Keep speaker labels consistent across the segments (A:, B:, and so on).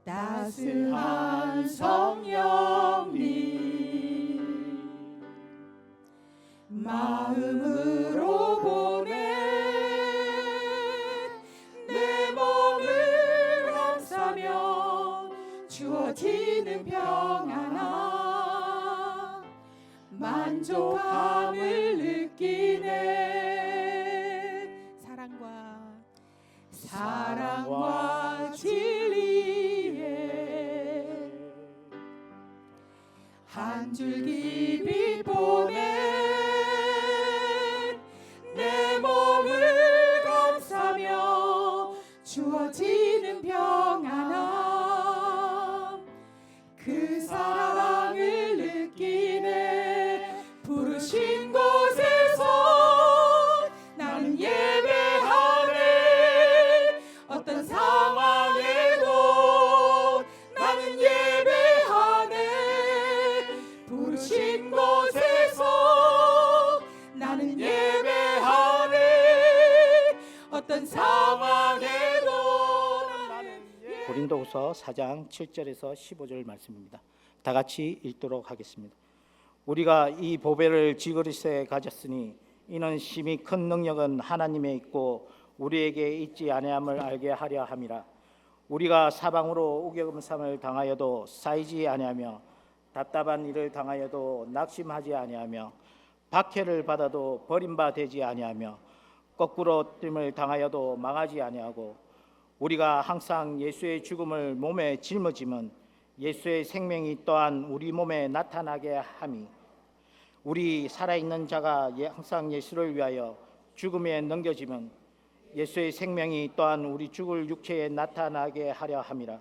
A: 따스한 성령님 마음으로 보내 내 몸을 감싸며 주어지는 평안함 만족함을 느끼네. 사랑과 진리에 한 줄기 빛 보내 내 몸을 감싸며 주어지는 평안함 그 사랑을 느끼네. 부르신 곳에서 나는 예배하네. 어떤 상황에도 나는 예배하네. 부르신 곳에서 나는 예배하네. 어떤 상황에도 나는 예배하네.
B: 고린도후서 4장 7절에서 15절 말씀입니다. 다 같이 읽도록 하겠습니다. 우리가 이 보배를 지그리스에 가졌으니 이는 심히 큰 능력은 하나님에 있고 우리에게 있지 아니함을 알게 하려 함이라. 우리가 사방으로 우겨금삼을 당하여도 쌓이지 아니하며 답답한 일을 당하여도 낙심하지 아니하며 박해를 받아도 버림바 되지 아니하며 거꾸로 뜸을 당하여도 망하지 아니하고 우리가 항상 예수의 죽음을 몸에 짊어지면 예수의 생명이 또한 우리 몸에 나타나게 함이 우리 살아있는 자가 항상 예수를 위하여 죽음에 넘겨지면 예수의 생명이 또한 우리 죽을 육체에 나타나게 하려 함이라.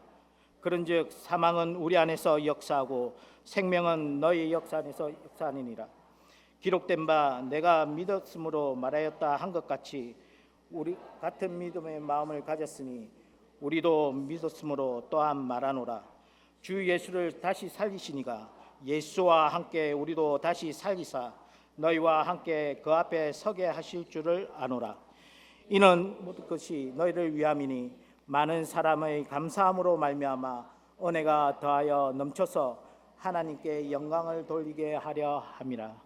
B: 그런즉 사망은 우리 안에서 역사하고 생명은 너희 역사 안에서 역사하느니라. 기록된 바 내가 믿었으므로 말하였다 한 것 같이 우리 같은 믿음의 마음을 가졌으니 우리도 믿었으므로 또한 말하노라. 주 예수를 다시 살리시니가 예수와 함께 우리도 다시 살리사 너희와 함께 그 앞에 서게 하실 줄을 아노라. 이는 모든 것이 너희를 위함이니 많은 사람의 감사함으로 말미암아 은혜가 더하여 넘쳐서 하나님께 영광을 돌리게 하려 함이라.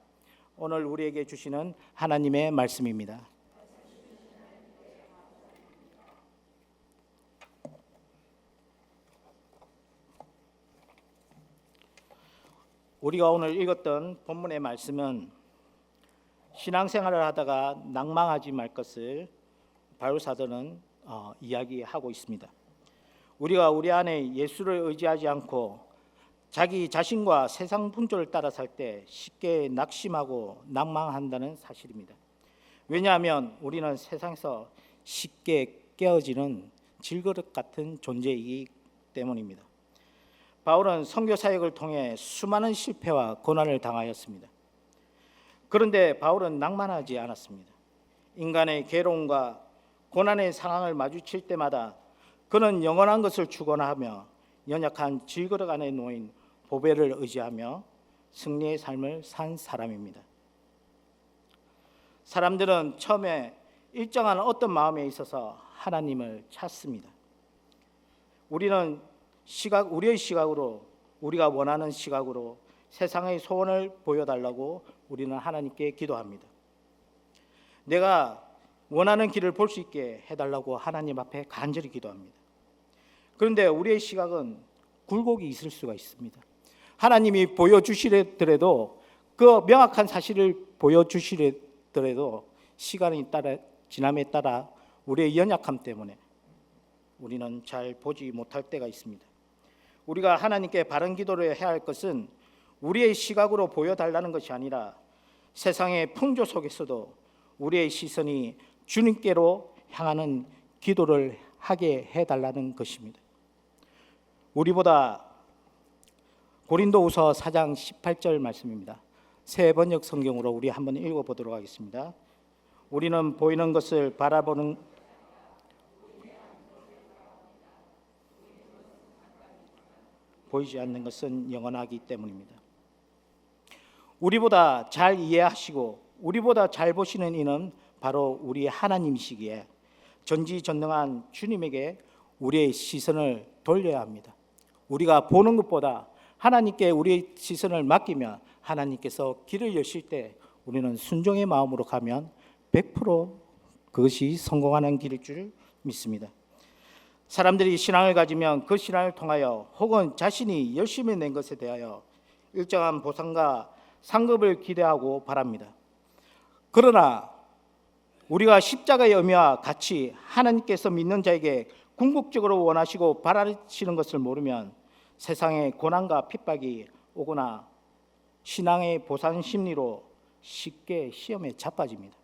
B: 오늘 우리에게 주시는 하나님의 말씀입니다. 우리가 오늘 읽었던 본문의 말씀은 신앙생활을 하다가 낭망하지 말 것을 바울 사도는 이야기하고 있습니다. 우리가 우리 안에 예수를 의지하지 않고 자기 자신과 세상 분조를 따라 살 때 쉽게 낙심하고 낭망한다는 사실입니다. 왜냐하면 우리는 세상에서 쉽게 깨어지는 질그릇 같은 존재이기 때문입니다. 바울은 선교 사역을 통해 수많은 실패와 고난을 당하였습니다. 그런데 바울은 낭만하지 않았습니다. 인간의 괴로움과 고난의 상황을 마주칠 때마다 그는 영원한 것을 추구하며 연약한 질그릇 안에 놓인 보배를 의지하며 승리의 삶을 산 사람입니다. 사람들은 처음에 일정한 어떤 마음에 있어서 하나님을 찾습니다. 우리의 시각으로 우리가 원하는 시각으로 세상의 소원을 보여달라고 우리는 하나님께 기도합니다. 내가 원하는 길을 볼 수 있게 해달라고 하나님 앞에 간절히 기도합니다. 그런데 우리의 시각은 굴곡이 있을 수가 있습니다. 하나님이 보여주시더라도 그 명확한 사실을 보여주시더라도 시간이 지남에 따라 우리의 연약함 때문에 우리는 잘 보지 못할 때가 있습니다. 우리가 하나님께 바른 기도를 해야 할 것은 우리의 시각으로 보여달라는 것이 아니라 세상의 풍조 속에서도 우리의 시선이 주님께로 향하는 기도를 하게 해달라는 것입니다. 우리보다 고린도후서 4장 18절 말씀입니다. 새 번역 성경으로 우리 한번 읽어보도록 하겠습니다. 우리는 보이는 것을 바라보는 보이지 않는 것은 영원하기 때문입니다. 우리보다 잘 이해하시고 우리보다 잘 보시는 이는 바로 우리 하나님이시기에 전지전능한 주님에게 우리의 시선을 돌려야 합니다. 우리가 보는 것보다 하나님께 우리의 시선을 맡기면 하나님께서 길을 여실 때 우리는 순종의 마음으로 가면 100% 그것이 성공하는 길일 줄 믿습니다. 사람들이 신앙을 가지면 그 신앙을 통하여 혹은 자신이 열심히 낸 것에 대하여 일정한 보상과 상급을 기대하고 바랍니다. 그러나 우리가 십자가의 의미와 같이 하나님께서 믿는 자에게 궁극적으로 원하시고 바라시는 것을 모르면 세상의 고난과 핍박이 오거나 신앙의 보상 심리로 쉽게 시험에 자빠집니다.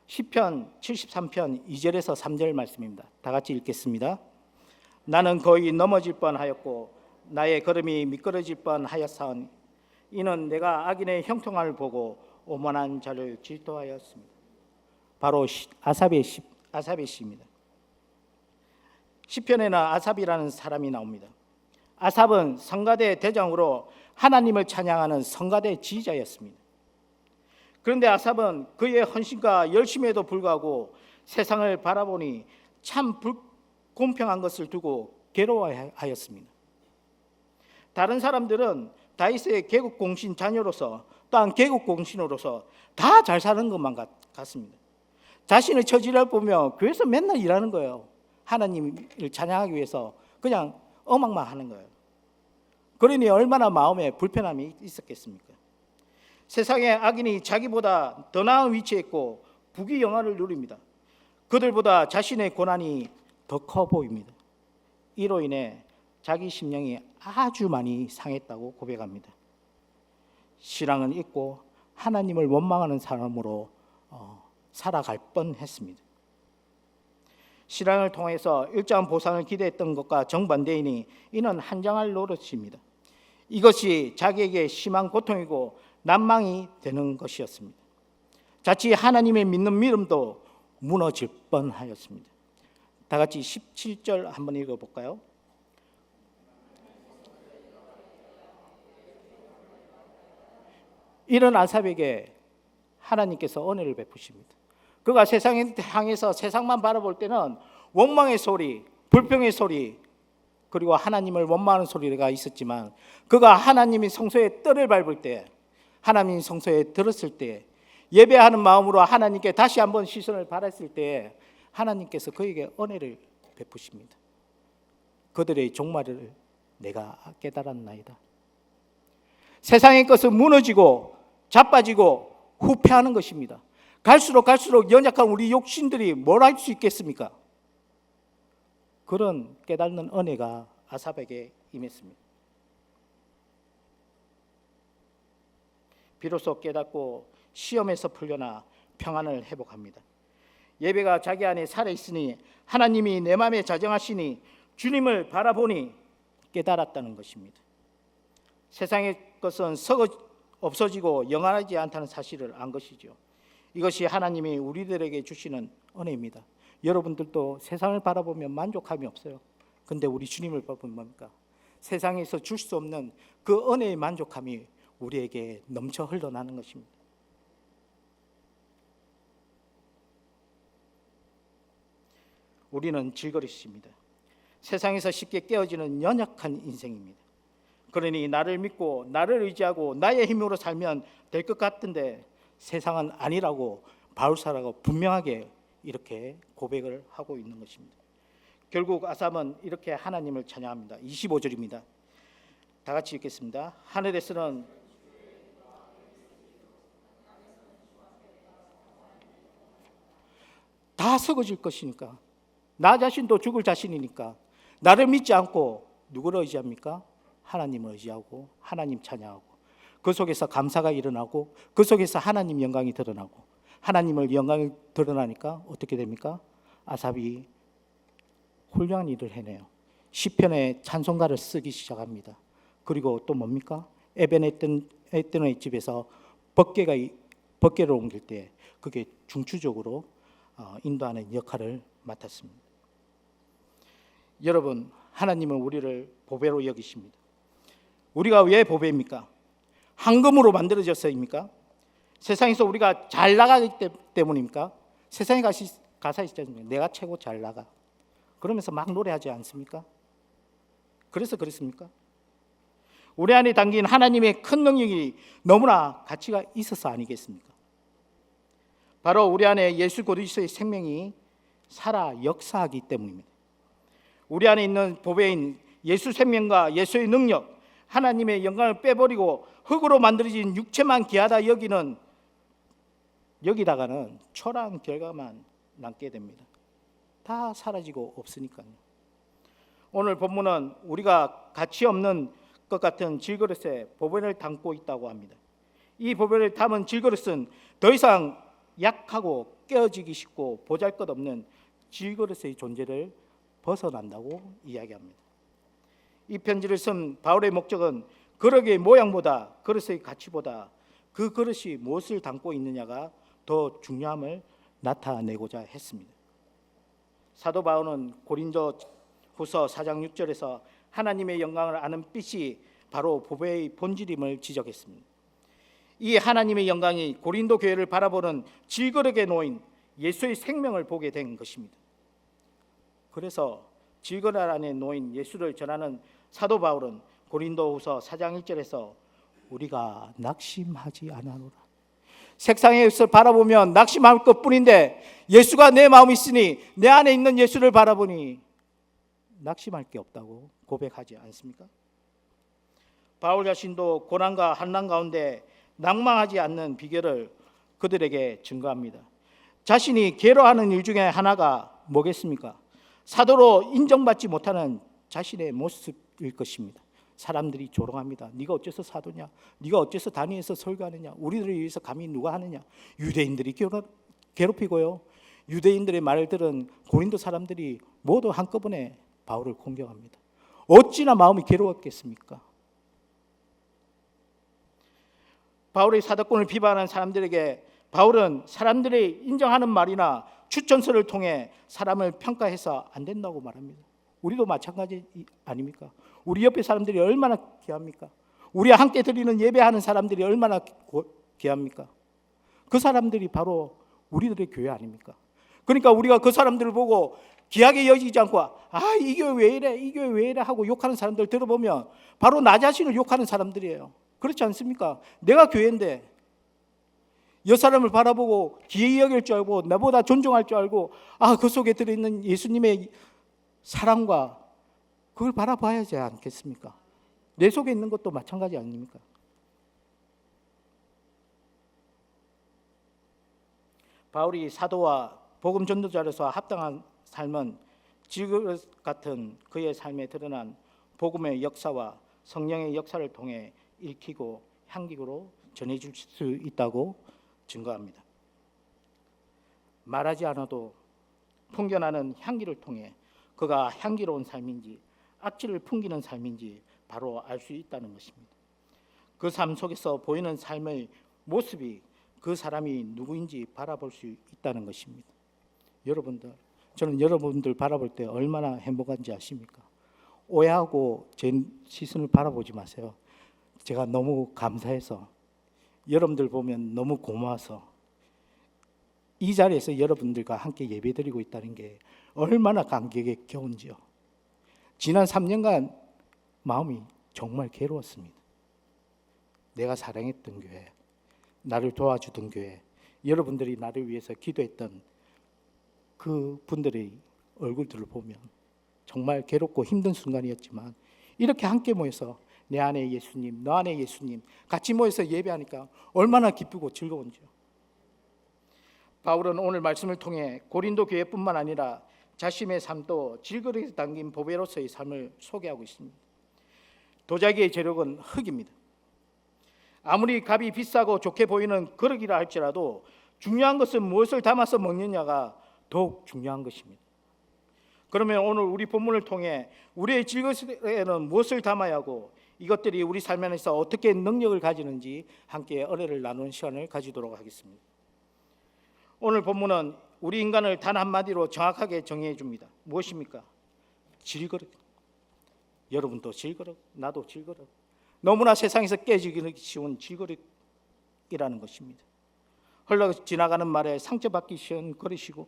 B: 시편 73편 2절에서 3절 말씀입니다. 다 같이 읽겠습니다. 나는 거의 넘어질 뻔하였고 나의 걸음이 미끄러질 뻔하였사오니 이는 내가 악인의 형통함을 보고 오만한 자를 질투하였습니다. 바로 아삽의 시입니다. 시편에는 아삽이라는 사람이 나옵니다. 아삽은 성가대 대장으로 하나님을 찬양하는 성가대 지휘자였습니다. 그런데 아삽은 그의 헌신과 열심에도 불구하고 세상을 바라보니 참 불공평한 것을 두고 괴로워하였습니다. 다른 사람들은 다윗의 개국공신 자녀로서 또한 개국공신으로서 다 잘 사는 것만 같습니다. 자신의 처지를 보며 교회에서 맨날 일하는 거예요. 하나님을 찬양하기 위해서 그냥 음악만 하는 거예요. 그러니 얼마나 마음에 불편함이 있었겠습니까? 세상의 악인이 자기보다 더 나은 위치에 있고 부귀 영화를 누립니다. 그들보다 자신의 고난이 더 커 보입니다. 이로 인해 자기 심령이 아주 많이 상했다고 고백합니다. 신앙은 잊고 하나님을 원망하는 사람으로 살아갈 뻔했습니다. 신앙을 통해서 일정한 보상을 기대했던 것과 정반대이니 이는 한장할 노릇입니다. 이것이 자기에게 심한 고통이고 난망이 되는 것이었습니다. 자칫 하나님의 믿는 믿음도 무너질 뻔하였습니다. 다 같이 17절 한번 읽어볼까요? 이런 아삽에게 하나님께서 은혜를 베푸십니다. 그가 세상에 향해서 세상만 바라볼 때는 원망의 소리, 불평의 소리, 그리고 하나님을 원망하는 소리가 있었지만 그가 하나님이 성소에 뜰을 밟을 때, 하나님 성소에 들었을 때, 예배하는 마음으로 하나님께 다시 한번 시선을 바랐을 때 하나님께서 그에게 은혜를 베푸십니다. 그들의 종말을 내가 깨달았나이다. 세상의 것은 무너지고 자빠지고 후패하는 것입니다. 갈수록 연약한 우리 욕심들이 뭘 할 수 있겠습니까? 그런 깨닫는 은혜가 아삽에게 임했습니다. 비로소 깨닫고 시험에서 풀려나 평안을 회복합니다. 예배가 자기 안에 살아있으니 하나님이 내 마음에 자정하시니 주님을 바라보니 깨달았다는 것입니다. 세상의 것은 없어지고 영원하지 않다는 사실을 안 것이죠. 이것이 하나님이 우리들에게 주시는 은혜입니다. 여러분들도 세상을 바라보면 만족함이 없어요. 근데 우리 주님을 바라보면 뭡니까? 세상에서 줄 수 없는 그 은혜의 만족함이 우리에게 넘쳐 흘러나는 것입니다. 우리는 질거릇입니다. 세상에서 쉽게 깨어지는 연약한 인생입니다. 그러니 나를 믿고 나를 의지하고 나의 힘으로 살면 될 것 같은데 세상은 아니라고 바울사라가 분명하게 이렇게 고백을 하고 있는 것입니다. 결국 아삽은 이렇게 하나님을 찬양합니다. 25절입니다. 다 같이 읽겠습니다. 하늘에서는 다 썩어질 것이니까, 나 자신도 죽을 자신이니까 나를 믿지 않고 누구를 의지합니까? 하나님을 의지하고 하나님 찬양하고 그 속에서 감사가 일어나고 그 속에서 하나님 영광이 드러나고 하나님을 영광이 드러나니까 어떻게 됩니까? 아삽이 훌륭한 일을 해내요. 시편에 찬송가를 쓰기 시작합니다. 그리고 또 뭡니까? 에벤에뜬의 집에서 법궤를 옮길 때 그게 중추적으로 인도하는 역할을 맡았습니다. 여러분, 하나님은 우리를 보배로 여기십니다. 우리가 왜 보배입니까? 황금으로 만들어졌어입니까? 세상에서 우리가 잘 나가기 때문입니까? 세상에 가사 있지 않습니까? 내가 최고 잘 나가. 그러면서 막 노래하지 않습니까? 그래서 그렇습니까? 우리 안에 담긴 하나님의 큰 능력이 너무나 가치가 있어서 아니겠습니까? 바로 우리 안에 예수 그리스도의 생명이 살아 역사하기 때문입니다. 우리 안에 있는 보배인 예수 생명과 예수의 능력, 하나님의 영광을 빼버리고 흙으로 만들어진 육체만 귀하다 여기다가는 초라한 결과만 남게 됩니다. 다 사라지고 없으니까요. 오늘 본문은 우리가 가치 없는 것 같은 질그릇에 보배를 담고 있다고 합니다. 이 보배를 담은 질그릇은 더 이상 약하고 깨어지기 쉽고 보잘것없는 질그릇의 존재를 벗어난다고 이야기합니다. 이 편지를 쓴 바울의 목적은 그릇의 모양보다 그릇의 가치보다 그 그릇이 무엇을 담고 있느냐가 더 중요함을 나타내고자 했습니다. 사도 바울은 고린도 후서 4장 6절에서 하나님의 영광을 아는 빛이 바로 보배의 본질임을 지적했습니다. 이 하나님의 영광이 고린도 교회를 바라보는 질그릇에 놓인 예수의 생명을 보게 된 것입니다. 그래서 질그릇 안에 놓인 예수를 전하는 사도 바울은 고린도후서 4장 1절에서 우리가 낙심하지 않아노라. 세상의 것을 바라보면 낙심할 것뿐인데 예수가 내 마음에 있으니 내 안에 있는 예수를 바라보니 낙심할 게 없다고 고백하지 않습니까? 바울 자신도 고난과 환난 가운데 낭망하지 않는 비결을 그들에게 증거합니다. 자신이 괴로워하는 일 중에 하나가 뭐겠습니까? 사도로 인정받지 못하는 자신의 모습일 것입니다. 사람들이 조롱합니다. 네가 어째서 사도냐? 네가 어째서 단위에서 설교하느냐? 우리들을 위해서 감히 누가 하느냐? 유대인들이 괴롭히고요. 유대인들의 말을 들은 고린도 사람들이 모두 한꺼번에 바울을 공격합니다. 어찌나 마음이 괴로웠겠습니까? 바울의 사도권을 비판하는 사람들에게 바울은 사람들이 인정하는 말이나 추천서를 통해 사람을 평가해서 안 된다고 말합니다. 우리도 마찬가지 아닙니까? 우리 옆에 사람들이 얼마나 귀합니까? 우리와 함께 드리는 예배하는 사람들이 얼마나 귀합니까? 그 사람들이 바로 우리들의 교회 아닙니까? 그러니까 우리가 그 사람들을 보고 귀하게 여기지 않고 이 교회 왜 이래? 이 교회 왜 이래? 하고 욕하는 사람들 들어보면 바로 나 자신을 욕하는 사람들이에요. 그렇지 않습니까? 내가 교회인데 여 사람을 바라보고 귀히 여길 줄 알고 나보다 존중할 줄 알고 그 속에 들어있는 예수님의 사랑과 그걸 바라봐야지 않겠습니까? 내 속에 있는 것도 마찬가지 아닙니까? 바울이 사도와 복음 전도자로서 합당한 삶은 질그릇 같은 그의 삶에 드러난 복음의 역사와 성령의 역사를 통해 읽히고 향기로 전해줄 수 있다고 증거합니다. 말하지 않아도 풍겨나는 향기를 통해 그가 향기로운 삶인지 악취를 풍기는 삶인지 바로 알 수 있다는 것입니다. 그 삶 속에서 보이는 삶의 모습이 그 사람이 누구인지 바라볼 수 있다는 것입니다. 여러분들, 저는 여러분들 바라볼 때 얼마나 행복한지 아십니까? 오해하고 제 시선을 바라보지 마세요. 제가 너무 감사해서 여러분들 보면 너무 고마워서 이 자리에서 여러분들과 함께 예배드리고 있다는 게 얼마나 감격에 겨운지요. 지난 3년간 마음이 정말 괴로웠습니다. 내가 사랑했던 교회, 나를 도와주던 교회, 여러분들이 나를 위해서 기도했던 그 분들의 얼굴들을 보면 정말 괴롭고 힘든 순간이었지만 이렇게 함께 모여서 내 안에 예수님, 너 안에 예수님 같이 모여서 예배하니까 얼마나 기쁘고 즐거운지요. 바울은 오늘 말씀을 통해 고린도 교회뿐만 아니라 자신의 삶도 질그릇에 담긴 보배로서의 삶을 소개하고 있습니다. 도자기의 재료는 흙입니다. 아무리 값이 비싸고 좋게 보이는 그릇이라 할지라도 중요한 것은 무엇을 담아서 먹느냐가 더욱 중요한 것입니다. 그러면 오늘 우리 본문을 통해 우리의 질그릇에는 무엇을 담아야 하고 이것들이 우리 삶 안에서 어떻게 능력을 가지는지 함께 은혜를 나누는 시간을 가지도록 하겠습니다. 오늘 본문은 우리 인간을 단 한마디로 정확하게 정의해 줍니다. 무엇입니까? 질그릇. 여러분도 질그릇, 나도 질그릇. 너무나 세상에서 깨지기 쉬운 질그릇이라는 것입니다. 흘러 지나가는 말에 상처받기 쉬운 그릇이고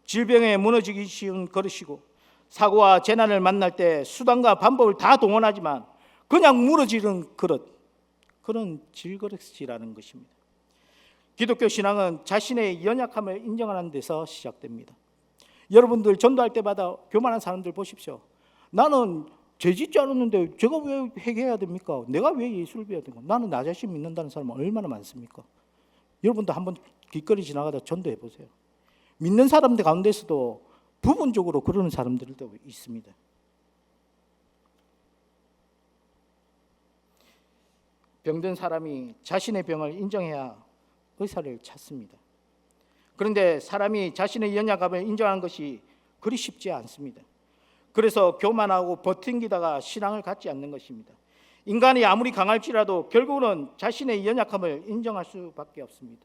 B: 질병에 무너지기 쉬운 그릇이고 사고와 재난을 만날 때 수단과 방법을 다 동원하지만 그냥 무너지는 그런 질그릇이라는 것입니다. 기독교 신앙은 자신의 연약함을 인정하는 데서 시작됩니다. 여러분들 전도할 때마다 교만한 사람들 보십시오. 나는 죄 짓지 않았는데 제가 왜 회개해야 됩니까? 내가 왜 예수를 믿어야 됩니까? 나는 나 자신 믿는다는 사람은 얼마나 많습니까? 여러분도 한번 길거리 지나가다 전도해 보세요. 믿는 사람들 가운데서도 부분적으로 그러는 사람들도 있습니다. 병든 사람이 자신의 병을 인정해야 의사를 찾습니다. 그런데 사람이 자신의 연약함을 인정하는 것이 그리 쉽지 않습니다. 그래서 교만하고 버팅기다가 신앙을 갖지 않는 것입니다. 인간이 아무리 강할지라도 결국은 자신의 연약함을 인정할 수밖에 없습니다.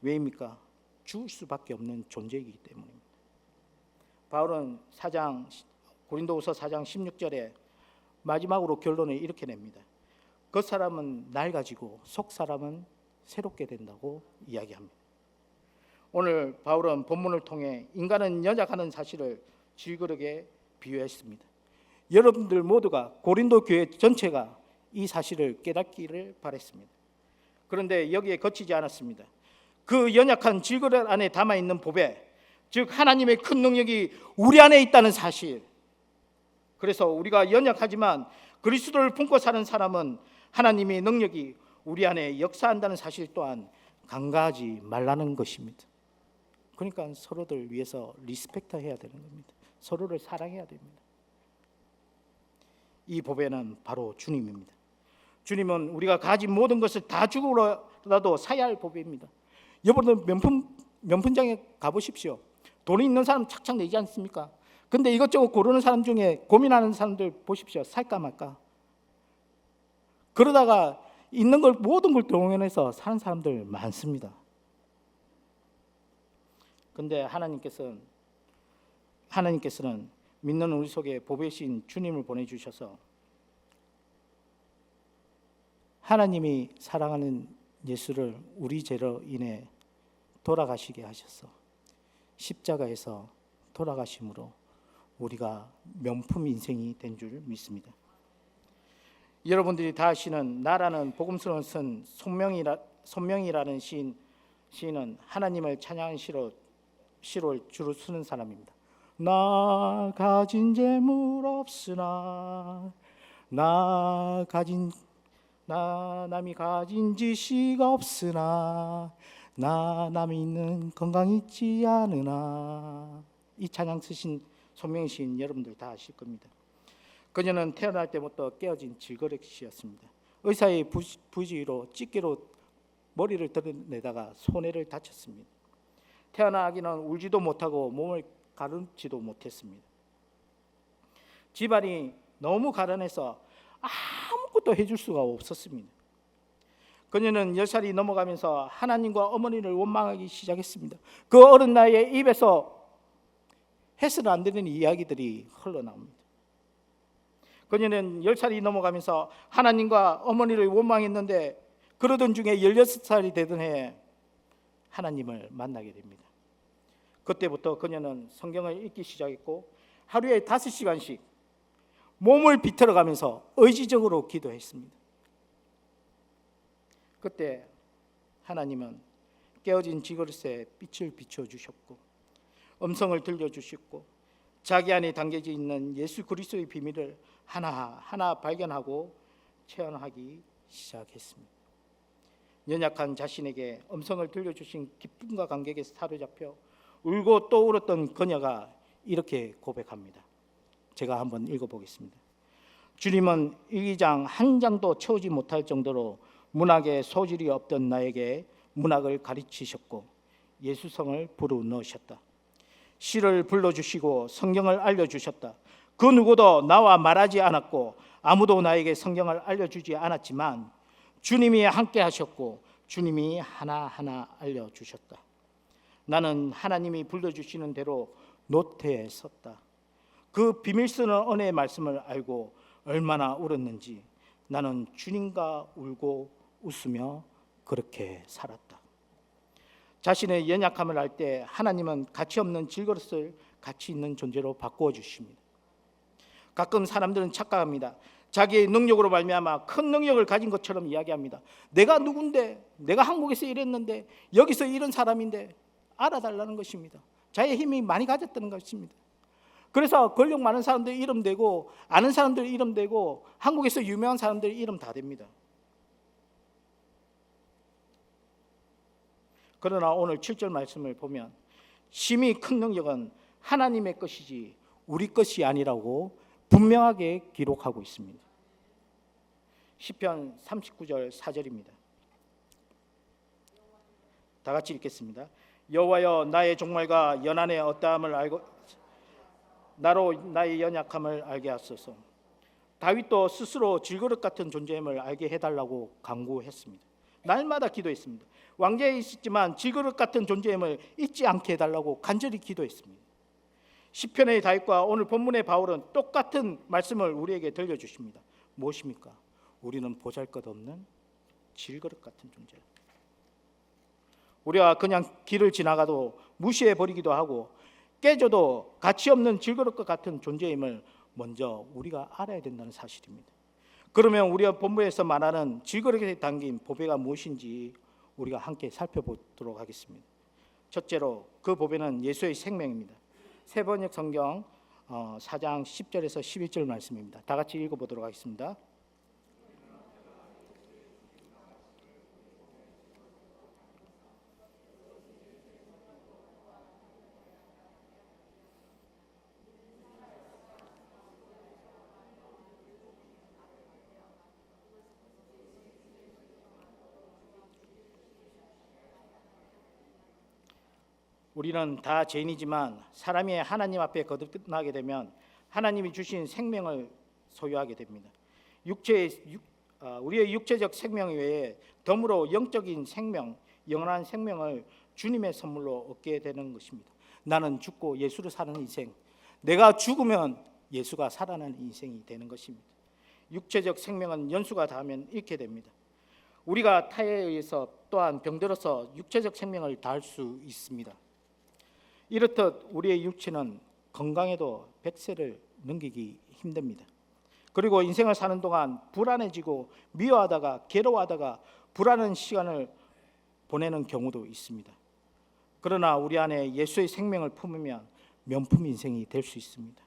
B: 왜입니까? 죽을 수밖에 없는 존재이기 때문입니다. 바울은 고린도후서 4장 16절에 마지막으로 결론을 이렇게 냅니다. 그 사람은 낡아지고 속 사람은 새롭게 된다고 이야기합니다. 오늘 바울은 본문을 통해 인간은 연약하는 사실을 질그릇에 비유했습니다. 여러분들 모두가 고린도 교회 전체가 이 사실을 깨닫기를 바랬습니다. 그런데 여기에 그치지 않았습니다. 그 연약한 질그릇 안에 담아있는 보배, 즉 하나님의 큰 능력이 우리 안에 있다는 사실. 그래서 우리가 연약하지만 그리스도를 품고 사는 사람은 하나님의 능력이 우리 안에 역사한다는 사실 또한 간과하지 말라는 것입니다. 그러니까 서로들 위해서 리스펙트 해야 되는 겁니다. 서로를 사랑해야 됩니다. 이 보배는 바로 주님입니다. 주님은 우리가 가진 모든 것을 다 주고라도 사야 할 보배입니다. 여러분들 명품장에 가보십시오. 돈이 있는 사람 착착 내지 않습니까? 근데 이것저것 고르는 사람 중에 고민하는 사람들 보십시오. 살까 말까. 그러다가 있는 걸 모든 걸 동원해서 사는 사람들 많습니다. 근데 하나님께서는 믿는 우리 속에 보배신 주님을 보내주셔서 하나님이 사랑하는 예수를 우리 죄로 인해 돌아가시게 하셔서 십자가에서 돌아가심으로 우리가 명품 인생이 된 줄 믿습니다. 여러분들이 다 아시는 나라는 복음스러운 쓴 손명이라는 시인은 하나님을 찬양하는 시를 주로 쓰는 사람입니다. 나 가진 재물 없으나 남이 가진 지식 없으나 남이 있는 건강 있지 않으나 이 찬양 쓰신 손명희 시인 여러분들 다 아실 겁니다. 그녀는 태어날 때부터 깨어진 질그릇이었습니다. 의사의 부주의로 집게로 머리를 드러내다가 손해를 다쳤습니다. 태어나기는 울지도 못하고 몸을 가르지도 못했습니다. 집안이 너무 가난해서 아무것도 해줄 수가 없었습니다. 그녀는 10살이 넘어가면서 하나님과 어머니를 원망하기 시작했습니다. 그 어린 나이에 입에서 해서는 안 되는 이야기들이 흘러나옵니다. 그녀는 10살이 넘어가면서 하나님과 어머니를 원망했는데 그러던 중에 16살이 되던 해에 하나님을 만나게 됩니다. 그때부터 그녀는 성경을 읽기 시작했고 하루에 5시간씩 몸을 비틀어가면서 의지적으로 기도했습니다. 그때 하나님은 깨어진 지그릇에 빛을 비춰주셨고 음성을 들려주셨고 자기 안에 담겨져 있는 예수 그리스도의 비밀을 하나하나 발견하고 체험하기 시작했습니다. 연약한 자신에게 음성을 들려주신 기쁨과 감격에 사로잡혀 울고 또 울었던 그녀가 이렇게 고백합니다. 제가 한번 읽어보겠습니다. 주님은 일기장 한 장도 채우지 못할 정도로 문학에 소질이 없던 나에게 문학을 가르치셨고 예수성을 불어넣으셨다. 시를 불러주시고 성경을 알려주셨다. 그 누구도 나와 말하지 않았고 아무도 나에게 성경을 알려주지 않았지만 주님이 함께 하셨고 주님이 하나하나 알려주셨다. 나는 하나님이 불러주시는 대로 노트에 썼다. 그 비밀 쓰는 은혜의 말씀을 알고 얼마나 울었는지 나는 주님과 울고 웃으며 그렇게 살았다. 자신의 연약함을 알 때 하나님은 가치 없는 질그릇을 가치 있는 존재로 바꾸어 주십니다. 가끔 사람들은 착각합니다. 자기의 능력으로 말미암아 큰 능력을 가진 것처럼 이야기합니다. 내가 누군데, 내가 한국에서 일했는데, 여기서 이런 사람인데 알아달라는 것입니다. 자기의 힘이 많이 가졌다는 것입니다. 그래서 권력 많은 사람들 이름 대고, 아는 사람들 이름 대고, 한국에서 유명한 사람들 이름 다 됩니다. 그러나 오늘 7절 말씀을 보면 심히 큰 능력은 하나님의 것이지 우리 것이 아니라고 분명하게 기록하고 있습니다. 시편 39절 4절입니다. 다 같이 읽겠습니다. 여호와여, 나의 종말과 연한의 어떠함을 알고 나로 나의 연약함을 알게 하소서. 다윗도 스스로 질그릇 같은 존재임을 알게 해달라고 간구했습니다. 날마다 기도했습니다. 왕좌에 있었지만 질그릇 같은 존재임을 잊지 않게 해달라고 간절히 기도했습니다. 시편의 다윗과 오늘 본문의 바울은 똑같은 말씀을 우리에게 들려주십니다. 무엇입니까? 우리는 보잘것없는 질그릇 같은 존재. 우리가 그냥 길을 지나가도 무시해버리기도 하고 깨져도 가치 없는 질그릇 같은 존재임을 먼저 우리가 알아야 된다는 사실입니다. 그러면 우리가 본문에서 말하는 질그릇에 담긴 보배가 무엇인지 우리가 함께 살펴보도록 하겠습니다. 첫째로 그 보배는 예수의 생명입니다. 세번역 성경 4장 10절에서 11절 말씀입니다. 다 같이 읽어보도록 하겠습니다. 우리는 다 죄인이지만 사람이 하나님 앞에 거듭나게 되면 하나님이 주신 생명을 소유하게 됩니다. 우리의 육체적 생명 외에 덤으로 영적인 생명, 영원한 생명을 주님의 선물로 얻게 되는 것입니다. 나는 죽고 예수를 사는 인생, 내가 죽으면 예수가 살아나는 인생이 되는 것입니다. 육체적 생명은 연수가 닿으면 잃게 됩니다. 우리가 타에 의해서 또한 병들어서 육체적 생명을 다할 수 있습니다. 이렇듯 우리의 육체는 건강해도 100세를 넘기기 힘듭니다. 그리고 인생을 사는 동안 불안해지고 미워하다가 괴로워하다가 불안한 시간을 보내는 경우도 있습니다. 그러나 우리 안에 예수의 생명을 품으면 명품 인생이 될 수 있습니다.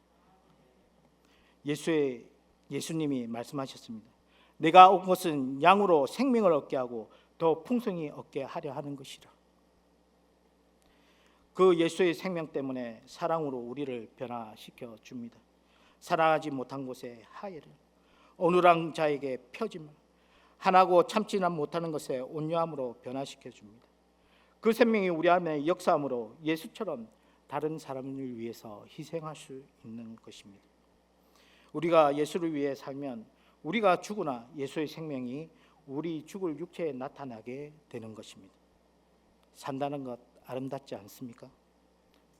B: 예수님이 말씀하셨습니다. 내가 온 것은 양으로 생명을 얻게 하고 더 풍성히 얻게 하려 하는 것이라. 그 예수의 생명 때문에 사랑으로 우리를 변화시켜 줍니다. 사랑하지 못한 곳에 하애를, 어눌한 자에게 펴짐을, 한하고 참지 못하는 것에 온유함으로 변화시켜 줍니다. 그 생명이 우리 안에 역사함으로 예수처럼 다른 사람을 위해서 희생할 수 있는 것입니다. 우리가 예수를 위해 살면 우리가 죽으나 예수의 생명이 우리 죽을 육체에 나타나게 되는 것입니다. 산다는 것 아름답지 않습니까?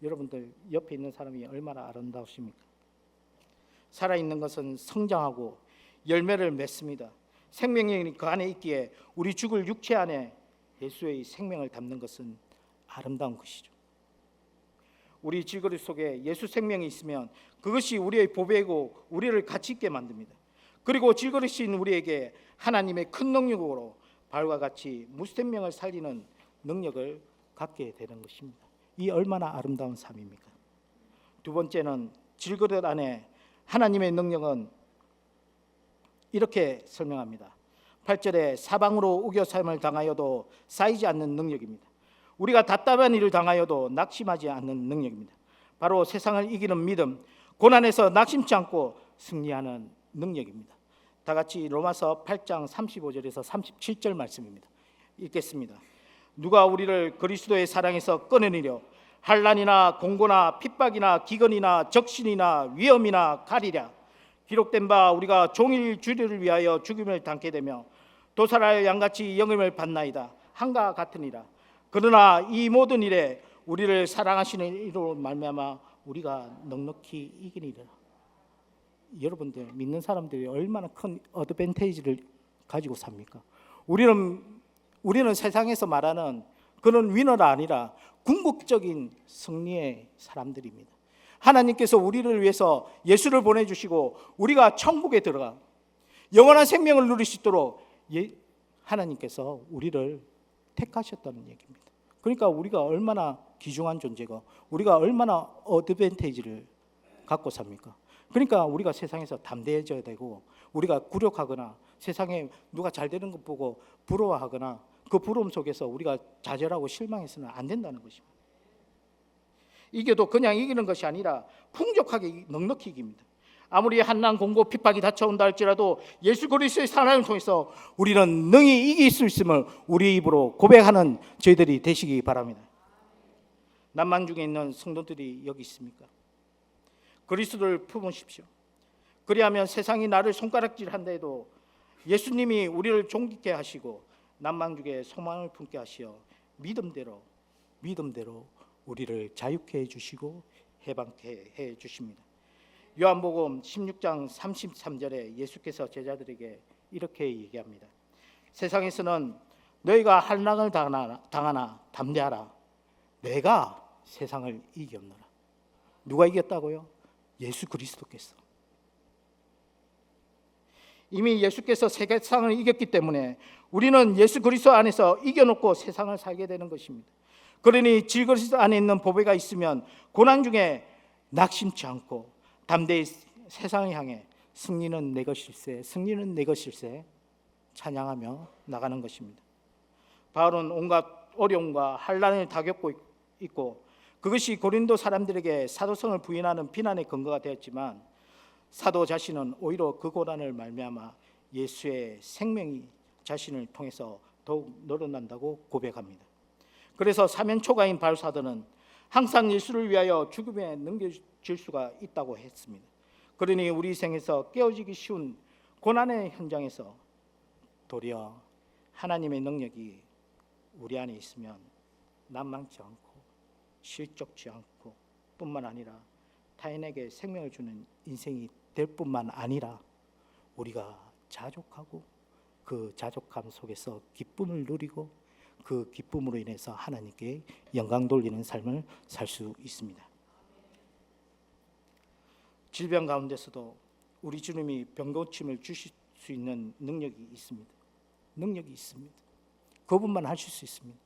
B: 여러분들 옆에 있는 사람이 얼마나 아름다우십니까? 살아있는 것은 성장하고 열매를 맺습니다. 생명이 그 안에 있기에 우리 죽을 육체 안에 예수의 생명을 담는 것은 아름다운 것이죠. 우리 질그릇 속에 예수 생명이 있으면 그것이 우리의 보배이고 우리를 가치 있게 만듭니다. 그리고 질그릇인 우리에게 하나님의 큰 능력으로 발과 같이 무생명을 살리는 능력을 갖게 되는 것입니다. 이 얼마나 아름다운 삶입니까? 두 번째는 질그릇 안에 하나님의 능력은 이렇게 설명합니다. 8절에 사방으로 우겨싸임을 당하여도 쌓이지 않는 능력입니다. 우리가 답답한 일을 당하여도 낙심하지 않는 능력입니다. 바로 세상을 이기는 믿음, 고난에서 낙심치 않고 승리하는 능력입니다. 다 같이 로마서 8장 35절에서 37절 말씀입니다. 읽겠습니다. 누가 우리를 그리스도의 사랑에서 꺼내리려 환난이나 공고나 핍박이나 기근이나 적신이나 위험이나 가리랴. 기록된 바 우리가 종일 주를 위하여 죽임을 당게 되며 도살하여 양같이 영임을 받나이다. 한가 같으니라. 그러나 이 모든 일에 우리를 사랑하시는 이로 말미암아 우리가 넉넉히 이기니라. 여러분들 믿는 사람들이 얼마나 큰 어드밴테이지를 가지고 삽니까? 우리는 세상에서 말하는 그런 위너가 아니라 궁극적인 승리의 사람들입니다. 하나님께서 우리를 위해서 예수를 보내주시고 우리가 천국에 들어가 영원한 생명을 누릴 수 있도록 하나님께서 우리를 택하셨다는 얘기입니다. 그러니까 우리가 얼마나 귀중한 존재고 우리가 얼마나 어드밴테이지를 갖고 삽니까? 그러니까 우리가 세상에서 담대해져야 되고, 우리가 굴욕하거나 세상에 누가 잘 되는 것 보고 부러워하거나 그 부러움 속에서 우리가 좌절하고 실망해서는 안 된다는 것입니다. 이겨도 그냥 이기는 것이 아니라 풍족하게 넉넉히 이깁니다. 아무리 한난 공고 핍박이 닥쳐온다 할지라도 예수 그리스도의 사랑을 통해서 우리는 능히 이길 수 있음을 우리 입으로 고백하는 저희들이 되시기 바랍니다. 남만 중에 있는 성도들이 여기 있습니까? 그리스도를 품으십시오. 그리하면 세상이 나를 손가락질한다 해도 예수님이 우리를 존귀케 하시고 남만중에 소망을 품게 하시어 믿음대로 우리를 자유케 해주시고 해방케 해주십니다. 요한복음 16장 33절에 예수께서 제자들에게 이렇게 얘기합니다. 세상에서는 너희가 환난을 당하나 담대하라. 내가 세상을 이겼노라. 누가 이겼다고요? 예수 그리스도께서. 이미 예수께서 세상을 이겼기 때문에 우리는 예수 그리스도 안에서 이겨놓고 세상을 살게 되는 것입니다. 그러니 질 그리스도 안에 있는 보배가 있으면 고난 중에 낙심치 않고 담대히 세상을 향해 승리는 내 것일세, 승리는 내 것일세 찬양하며 나가는 것입니다. 바울은 온갖 어려움과 환난을 다 겪고 있고 그것이 고린도 사람들에게 사도성을 부인하는 비난의 근거가 되었지만 사도 자신은 오히려 그 고난을 말미암아 예수의 생명이 자신을 통해서 더욱 늘어난다고 고백합니다. 그래서 사면초가인 바울 사도는 항상 예수를 위하여 죽음에 넘겨질 수가 있다고 했습니다. 그러니 우리 생에서 깨어지기 쉬운 고난의 현장에서 도리어 하나님의 능력이 우리 안에 있으면 난망치 않고 실족치 않고 뿐만 아니라 타인에게 생명을 주는 인생이 될 뿐만 아니라 우리가 자족하고 그 자족함 속에서 기쁨을 누리고 그 기쁨으로 인해서 하나님께 영광 돌리는 삶을 살 수 있습니다. 질병 가운데서도 우리 주님이 병고침을 주실 수 있는 능력이 있습니다. 능력이 있습니다. 그분만 하실 수 있습니다.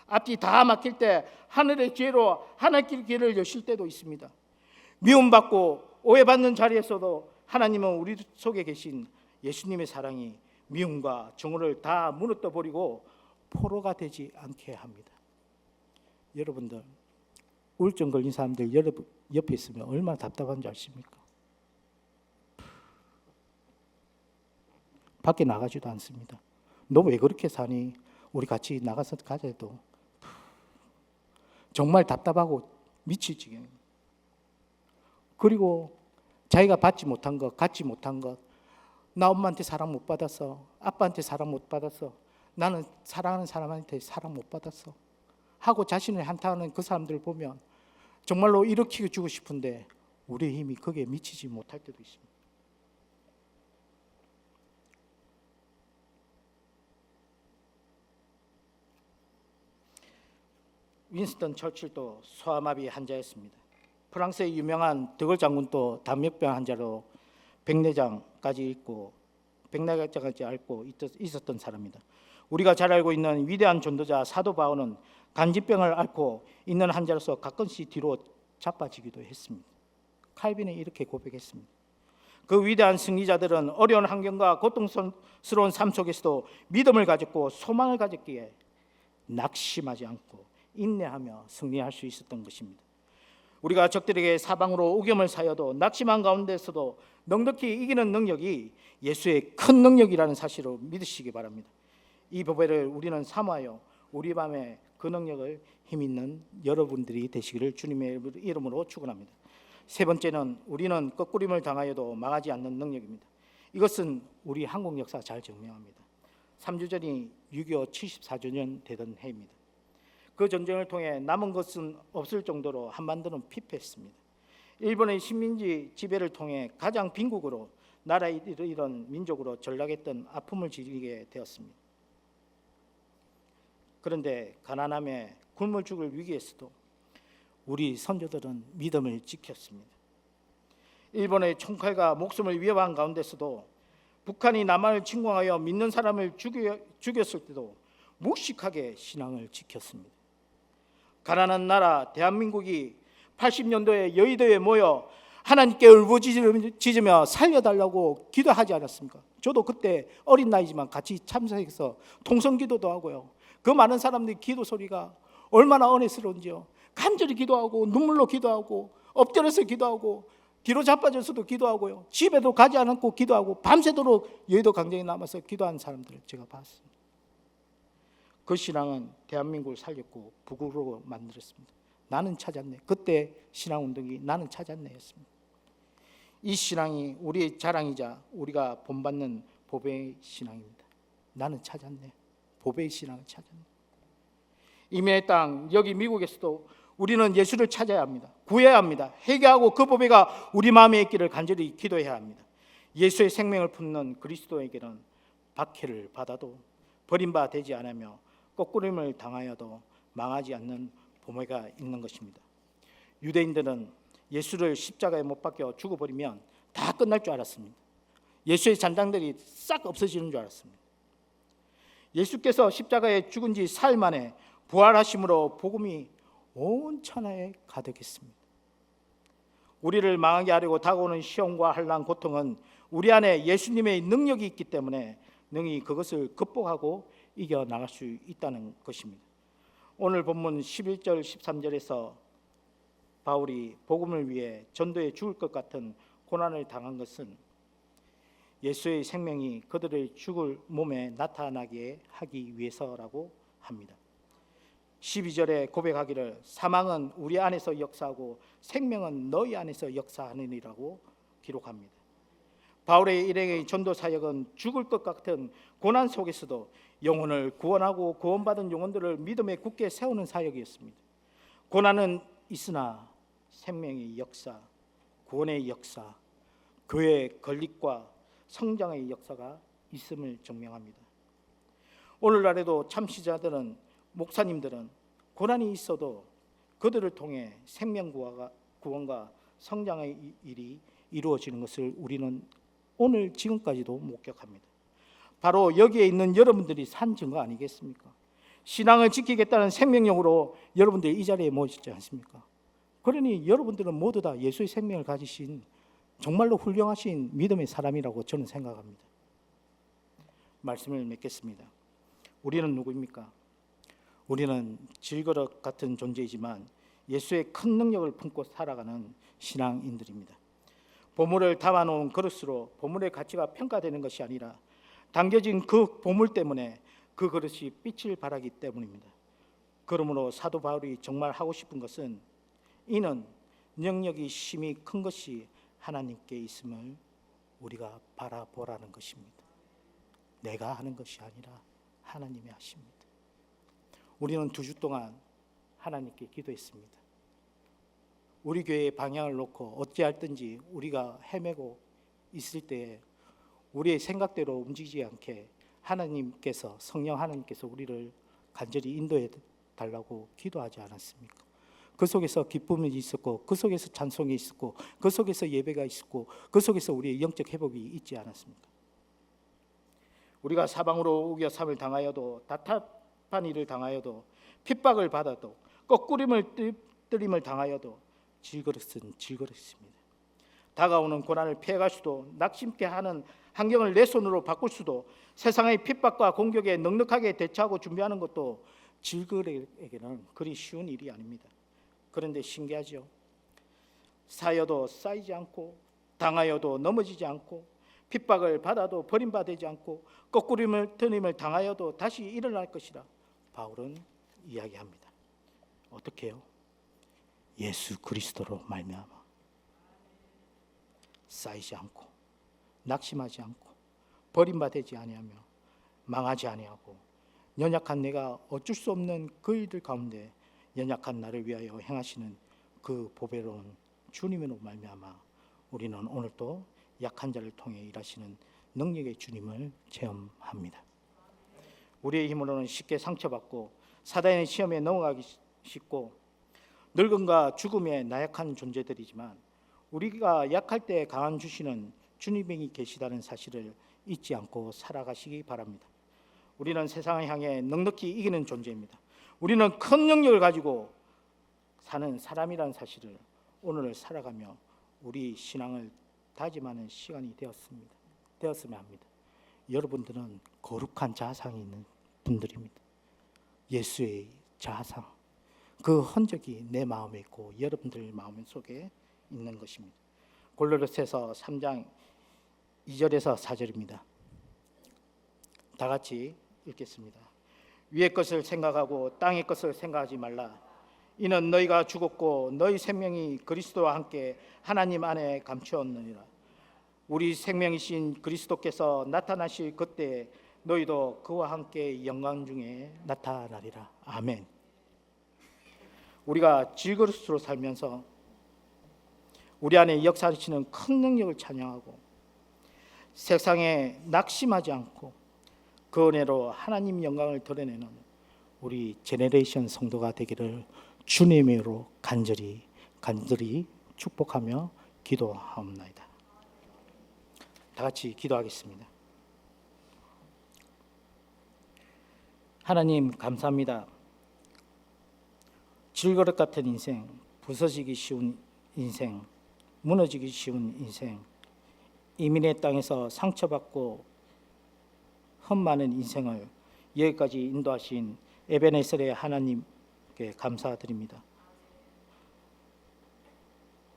B: 앞뒤 다 막힐 때 하늘의 지혜로 하나님께 길을 여실 때도 있습니다. 미움받고 오해받는 자리에서도 하나님은 우리 속에 계신 예수님의 사랑이 미움과 정오를 다 무너뜨려 버리고 포로가 되지 않게 합니다. 여러분들 우울증 걸린 사람들 여러분 옆에 있으면 얼마나 답답한 줄 아십니까? 밖에 나가지도 않습니다. 너 왜 그렇게 사니? 우리 같이 나가서 가자 해도 정말 답답하고 미칠 지경입니다. 그리고 자기가 받지 못한 것, 갖지 못한 것, 나 엄마한테 사랑 못 받았어, 아빠한테 사랑 못 받았어, 나는 사랑하는 사람한테 사랑 못 받았어 하고 자신을 한탄하는 그 사람들을 보면 정말로 일으키고 주고 싶은데 우리의 힘이 거기에 미치지 못할 때도 있습니다. 윈스턴 처칠도 소아마비 환자였습니다. 프랑스의 유명한 드골 장군도 담력병 환자로 백내장까지 앓고 있었던 사람입니다. 우리가 잘 알고 있는 위대한 전도자 사도 바울은 간질병을 앓고 있는 환자로서 가끔씩 뒤로 자빠지기도 했습니다. 칼빈은 이렇게 고백했습니다. 그 위대한 승리자들은 어려운 환경과 고통스러운 삶 속에서도 믿음을 가졌고 소망을 가졌기에 낙심하지 않고 인내하며 승리할 수 있었던 것입니다. 우리가 적들에게 사방으로 우겸을 사여도 낙심한 가운데서도 넉넉히 이기는 능력이 예수의 큰 능력이라는 사실을 믿으시기 바랍니다. 이 보배를 우리는 사모하여 우리 밤에 그 능력을 힘있는 여러분들이 되시기를 주님의 이름으로 축원합니다. 세 번째는 우리는 꺾구림을 당하여도 망하지 않는 능력입니다. 이것은 우리 한국 역사 잘 증명합니다. 3주 전이 6.25 74주년 되던 해입니다. 그 전쟁을 통해 남은 것은 없을 정도로 한반도는 피폐했습니다. 일본의 식민지 지배를 통해 가장 빈국으로 나라에 이런 민족으로 전락했던 아픔을 지니게 되었습니다. 그런데 가난함에 굶을 죽을 위기에서도 우리 선조들은 믿음을 지켰습니다. 일본의 총칼과 목숨을 위협한 가운데서도 북한이 남한을 침공하여 믿는 사람을 죽였을 때도 묵묵하게 신앙을 지켰습니다. 가난한 나라 대한민국이 80년도에 여의도에 모여 하나님께 울부짖으며 살려달라고 기도하지 않았습니까? 저도 그때 어린 나이지만 같이 참석해서 통성기도도 하고요. 그 많은 사람들의 기도 소리가 얼마나 은혜스러운지요. 간절히 기도하고 눈물로 기도하고 엎드려서 기도하고 뒤로 자빠져서도 기도하고요. 집에도 가지 않고 기도하고 밤새도록 여의도 광장에 남아서 기도하는 사람들을 제가 봤습니다. 그 신앙은 대한민국을 살렸고 부국으로 만들었습니다. 나는 찾았네. 그때 신앙운동이 나는 찾았네였습니다. 이 신앙이 우리의 자랑이자 우리가 본받는 보배의 신앙입니다. 나는 찾았네. 보배의 신앙을 찾았네. 이민의 땅 여기 미국에서도 우리는 예수를 찾아야 합니다. 구해야 합니다. 회개하고 그 보배가 우리 마음에 있기를 간절히 기도해야 합니다. 예수의 생명을 품는 그리스도에게는 박해를 받아도 버림바 되지 않으며 거꾸림을 당하여도 망하지 않는 보배가 있는 것입니다. 유대인들은 예수를 십자가에 못 박혀 죽어버리면 다 끝날 줄 알았습니다. 예수의 잔당들이 싹 없어지는 줄 알았습니다. 예수께서 십자가에 죽은 지 사흘 만에 부활하심으로 복음이 온 천하에 가득했습니다. 우리를 망하게 하려고 다가오는 시험과 환난, 고통은 우리 안에 예수님의 능력이 있기 때문에 능히 그것을 극복하고 이겨나갈 수 있다는 것입니다. 오늘 본문 11절 13절에서 바울이 복음을 위해 전도에 죽을 것 같은 고난을 당한 것은 예수의 생명이 그들의 죽을 몸에 나타나게 하기 위해서라고 합니다. 12절에 고백하기를 사망은 우리 안에서 역사하고 생명은 너희 안에서 역사하느니라고 기록합니다. 바울의 일행의 전도 사역은 죽을 것 같은 고난 속에서도 영혼을 구원하고 구원받은 영혼들을 믿음에 굳게 세우는 사역이었습니다. 고난은 있으나 생명의 역사, 구원의 역사, 교회의 건립과 성장의 역사가 있음을 증명합니다. 오늘날에도 참시자들은 목사님들은 고난이 있어도 그들을 통해 생명 구원과 성장의 일이 이루어지는 것을 우리는 오늘 지금까지도 목격합니다. 바로 여기에 있는 여러분들이 산 증거 아니겠습니까? 신앙을 지키겠다는 생명력으로 여러분들이 이 자리에 모였지 않습니까? 그러니 여러분들은 모두 다 예수의 생명을 가지신 정말로 훌륭하신 믿음의 사람이라고 저는 생각합니다. 말씀을 맺겠습니다. 우리는 누구입니까? 우리는 질그릇 같은 존재이지만 예수의 큰 능력을 품고 살아가는 신앙인들입니다. 보물을 담아놓은 그릇으로 보물의 가치가 평가되는 것이 아니라 담겨진 그 보물 때문에 그 그릇이 빛을 발하기 때문입니다. 그러므로 사도 바울이 정말 하고 싶은 것은 이는 능력이 심히 큰 것이 하나님께 있음을 우리가 바라보라는 것입니다. 내가 하는 것이 아니라 하나님이 하십니다. 우리는 2주 동안 하나님께 기도했습니다. 우리 교회의 방향을 놓고 어찌할든지 우리가 헤매고 있을 때에 우리의 생각대로 움직이지 않게 하나님께서, 성령 하나님께서 우리를 간절히 인도해 달라고 기도하지 않았습니까? 그 속에서 기쁨이 있었고, 그 속에서 찬송이 있었고, 그 속에서 예배가 있었고, 그 속에서 우리의 영적 회복이 있지 않았습니까? 우리가 사방으로 우겨삼을 당하여도, 답답한 일을 당하여도, 핍박을 받아도, 거꾸림을 당하여도 질그릇은 질그릇입니다. 다가오는 고난을 피해갈 수도, 낙심케 하는 환경을 내 손으로 바꿀 수도, 세상의 핍박과 공격에 넉넉하게 대처하고 준비하는 것도 질그릇에게는 그리 쉬운 일이 아닙니다. 그런데 신기하죠. 쌓여도 쌓이지 않고, 당하여도 넘어지지 않고, 핍박을 받아도 버림받지 않고, 거꾸림을 당하여도 다시 일어날 것이라 바울은 이야기합니다. 어떻게 해요? 예수 그리스도로 말미암아 쌓이지 않고, 낙심하지 않고, 버림받지 아니하며 망하지 아니하고, 연약한 내가 어쩔 수 없는 그 일들 가운데 연약한 나를 위하여 행하시는 그 보배로운 주님으로 말미암아 우리는 오늘도 약한 자를 통해 일하시는 능력의 주님을 체험합니다. 우리의 힘으로는 쉽게 상처받고 사단의 시험에 넘어가기 쉽고 늙음과 죽음에 나약한 존재들이지만 우리가 약할 때 강한 주시는 주님이 계시다는 사실을 잊지 않고 살아가시기 바랍니다. 우리는 세상을 향해 넉넉히 이기는 존재입니다. 우리는 큰 능력을 가지고 사는 사람이라는 사실을 오늘 살아가며 우리 신앙을 다짐하는 시간이 되었으면 합니다. 여러분들은 거룩한 자상이 있는 분들입니다. 예수의 자상, 그 흔적이 내 마음에 있고 여러분들 마음 속에 있는 것입니다. 골로새서 3장 2절에서 4절입니다. 다 같이 읽겠습니다. 위의 것을 생각하고 땅의 것을 생각하지 말라. 이는 너희가 죽었고 너희 생명이 그리스도와 함께 하나님 안에 감추었느니라. 우리 생명이신 그리스도께서 나타나실 그때 너희도 그와 함께 영광 중에 나타나리라. 아멘. 우리가 질그릇으로 살면서 우리 안에 역사하시는 큰 능력을 찬양하고 세상에 낙심하지 않고 그 은혜로 하나님 영광을 드러내는 우리 제네레이션 성도가 되기를 주님으로 간절히 축복하며 기도하옵나이다. 다 같이 기도하겠습니다. 하나님 감사합니다. 질그릇 같은 인생, 부서지기 쉬운 인생, 무너지기 쉬운 인생, 이민의 땅에서 상처받고 흠 많은 인생을 여기까지 인도하신 에베네셀의 하나님께 감사드립니다.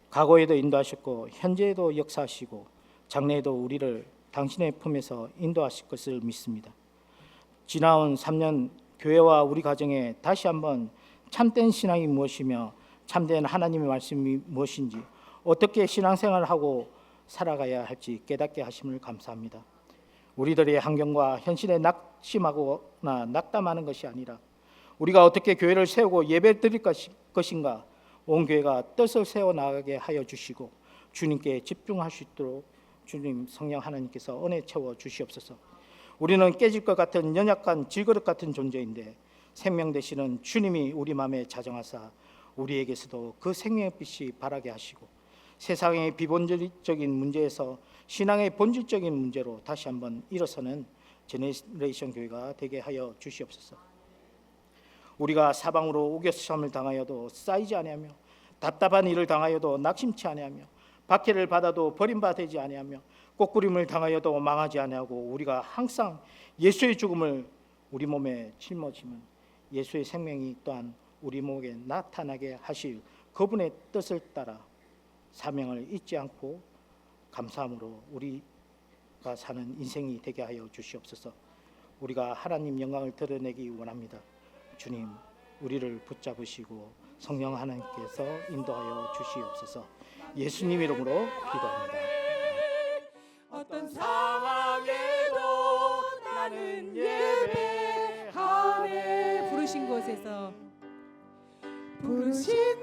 B: 과거에도 인도하셨고 현재에도 역사하시고 장래에도 우리를 당신의 품에서 인도하실 것을 믿습니다. 지나온 3년 교회와 우리 가정에 다시 한번 참된 신앙이 무엇이며 참된 하나님의 말씀이 무엇인지 어떻게 신앙생활을 하고 살아가야 할지 깨닫게 하심을 감사합니다. 우리들의 환경과 현실에 낙심하거나 낙담하는 것이 아니라 우리가 어떻게 교회를 세우고 예배 드릴 것인가 온 교회가 뜻을 세워 나가게 하여 주시고 주님께 집중할 수 있도록 주님 성령 하나님께서 은혜 채워 주시옵소서. 우리는 깨질 것 같은 연약한 질그릇 같은 존재인데 생명 되시는 주님이 우리 마음에 자정하사 우리에게서도 그 생명의 빛이 발하게 하시고 세상의 비본질적인 문제에서 신앙의 본질적인 문제로 다시 한번 일어서는 제네레이션 교회가 되게 하여 주시옵소서. 우리가 사방으로 우겨쌈을 당하여도 쌓이지 아니하며 답답한 일을 당하여도 낙심치 아니하며 박해를 받아도 버림받지 아니하며 꽃구림을 당하여도 망하지 아니하고 우리가 항상 예수의 죽음을 우리 몸에 짊어지면 예수의 생명이 또한 우리 몸에 나타나게 하실 그분의 뜻을 따라 사명을 잊지 않고 감사함으로 우리가 사는 인생이 되게 하여 주시옵소서. 우리가 하나님 영광을 드러내기 원합니다. 주님, 우리를 붙잡으시고 성령 하나님께서 인도하여 주시옵소서. 예수님 이름으로 기도합니다.
A: 어떤 상황에도 나는 예배하네. 부르신 곳에서 부르신